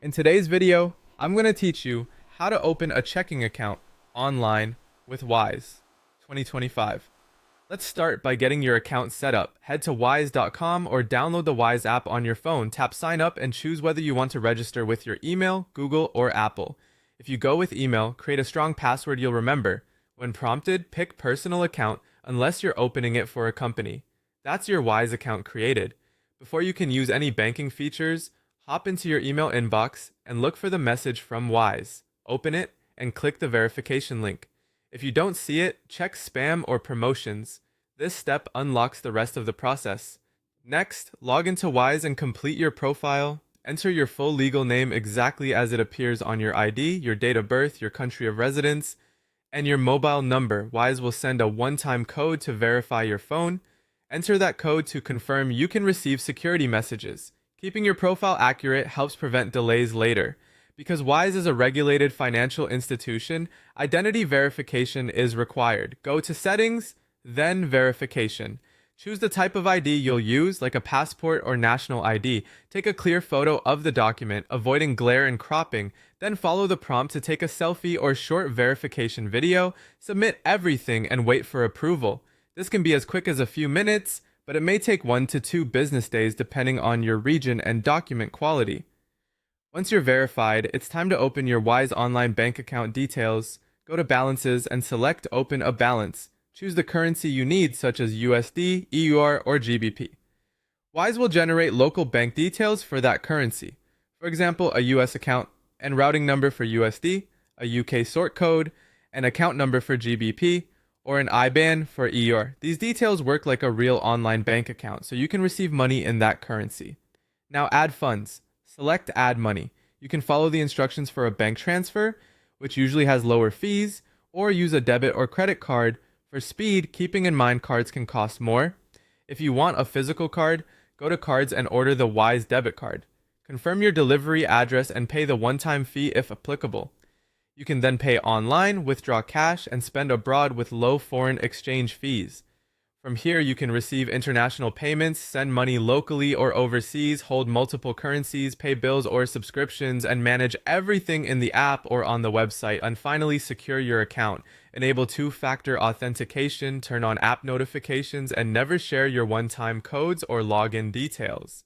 In today's video, I'm going to teach you how to open a checking account online with Wise 2025. Let's start by getting your account set up. Head to wise.com or download the Wise app on your phone. Tap sign up and choose whether you want to register with your email, Google, or Apple. If you go with email, create a strong password you'll remember. When prompted, pick personal account unless you're opening it for a company. That's your Wise account created. Before you can use any banking features, hop into your email inbox and look for the message from Wise. Open it and click the verification link. If you don't see it, check spam or promotions. This step unlocks the rest of the process. Next, log into Wise and complete your profile. Enter your full legal name exactly as it appears on your ID, your date of birth, your country of residence, and your mobile number. Wise will send a one-time code to verify your phone. Enter that code to confirm you can receive security messages. Keeping your profile accurate helps prevent delays later. Because Wise is a regulated financial institution, identity verification is required. Go to Settings, then Verification. Choose the type of ID you'll use, like a passport or national ID. Take a clear photo of the document, avoiding glare and cropping. Then follow the prompt to take a selfie or short verification video. Submit everything and wait for approval. This can be as quick as a few minutes, but it may take 1 to 2 business days depending on your region and document quality. Once you're verified, it's time to open your Wise online bank account details. Go to Balances and select Open a Balance. Choose the currency you need, such as USD, EUR, or GBP. Wise will generate local bank details for that currency. For example, a US account and routing number for USD, a UK sort code, an account number for GBP, or an IBAN for EUR. These details work like a real online bank account, so you can receive money in that currency. Now add funds. Select Add Money. You can follow the instructions for a bank transfer, which usually has lower fees, or use a debit or credit card. For speed, keeping in mind cards can cost more. If you want a physical card, go to Cards and order the Wise debit card. Confirm your delivery address and pay the one-time fee if applicable. You can then pay online, withdraw cash, and spend abroad with low foreign exchange fees. From here, you can receive international payments, send money locally or overseas, hold multiple currencies, pay bills or subscriptions, and manage everything in the app or on the website. And finally, secure your account. Enable two-factor authentication, turn on app notifications, and never share your one-time codes or login details.